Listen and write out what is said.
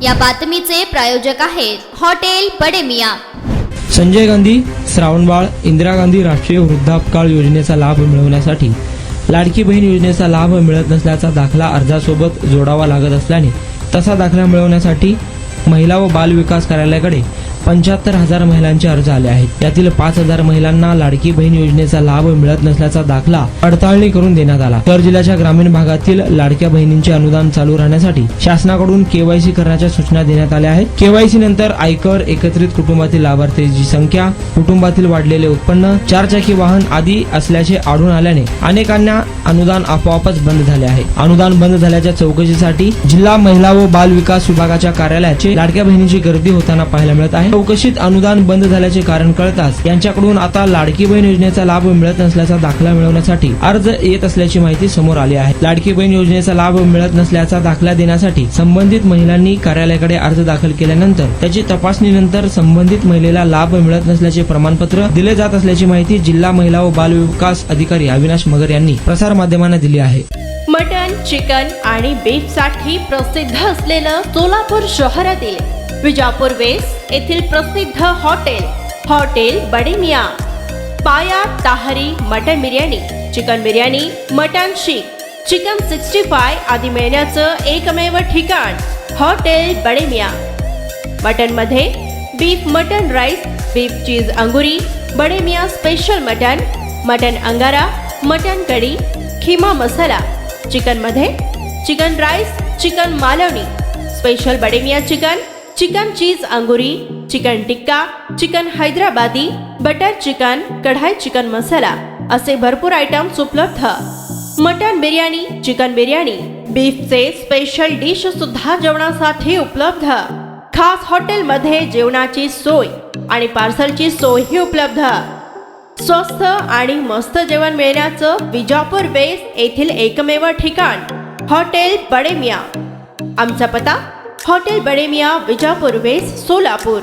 या बातमीचे प्रायोजक आहेत हॉटेल बडे मियां। संजय गांधी श्रावणबाळ इंदिरा गांधी राष्ट्रीय वृद्धापकाळ योजनेचा लाभ मिळवण्यासाठी लाडकी बहीण योजनेचा लाभ मिळत नसल्याचा दाखला अर्जासोबत जोडावा लागत असल्याने तसा दाखला मिळवण्यासाठी महिला व बाल विकास कार्यालयाकडे 75,000 महिलांचे अर्ज आले आहेत। यातील 5,000 महिलांना लाडकी बहीण योजनेचा लाभ मिळत नसल्याचा दाखला पडताळणी करून देण्यात आला। तर जिल्ह्याच्या ग्रामीण भागातील लाडक्या बहिणींचे अनुदान चालू राहण्यासाठी शासनाकडून केवायसी करण्याच्या सूचना देण्यात आल्या आहेत। केवायसी नंतर आयकर, एकत्रित कुटुंबातील लाभार्थीची संख्या, कुटुंबातील वाढलेले उत्पन्न, 4 चाकी वाहन आदी असल्याचे आढळून आल्याने अनेकांना अनुदान आपोआपच बंद झाले आहे। अनुदान बंद झाल्याच्या चौकशीसाठी जिल्हा महिला व बाल विकास विभागाच्या कार्यालयाचे लाडक्या बहिणींची गर्दी होताना पाहायला मिळत आहे। चौकशीत अनुदान बंद झाल्याचे कारण कळताच यांच्याकडून आता लाडकी बहीण योजनेचा लाभ मिळत नसल्याचा दाखला मिळवण्यासाठी अर्ज येत असल्याची माहिती समोर आली आहे। लाडकी बहीण योजनेचा लाभ मिळत नसल्याचा दाखला देण्यासाठी संबंधित महिलांनी कार्यालयाकडे अर्ज दाखल केल्यानंतर त्याची तपासणीनंतर संबंधित महिलेला लाभ मिळत नसल्याचे प्रमाणपत्र दिले जात असल्याची माहिती जिल्हा महिला व बाल विकास अधिकारी अविनाश मगर यांनी प्रसार माध्यमांना दिली आहे। मटन, चिकन आणि बीफ साठी प्रसिद्ध असलेलं सोलापूर शहरातील विजापूर वेस्ट येथील प्रसिद्ध हॉटेल बडे मियां, पाया ताहरी mutton biryani, chicken biryani, mutton शीख, चिकन 65 आदी मिळण्याचं एकमेव ठिकाण हॉटेल बडे मियां। मटन मध्ये beef mutton rice, beef cheese अंगुरी, Bade Miyan special mutton, mutton अंगारा, मटन कढी, खिमा मसाला, चिकन मध्ये chicken rice, chicken Malvani, special Bade Miyan chicken cheese अंगुरी, chicken tikka, chicken Hyderabadi, butter chicken, kadai chicken masala असे भरपूर आयटम्स उपलब्ध। मटन बिर्याणी, चिकन बिर्याणी, बीफचे स्पेशल डिश सुद्धा जेवणासाठी उपलब्ध। खास हॉटेलमध्ये जेवणाची सोय आणि पार्सलची सोयही उपलब्ध। स्वस्त आणि मस्त जेवण मिळण्याचं विजापूर वेस्ट येथील एकमेव ठिकाण हॉटेल बडे मियां। आमचा पत्ता हॉटेल बडे मियां, विजापूर वेस्ट, सोलापूर।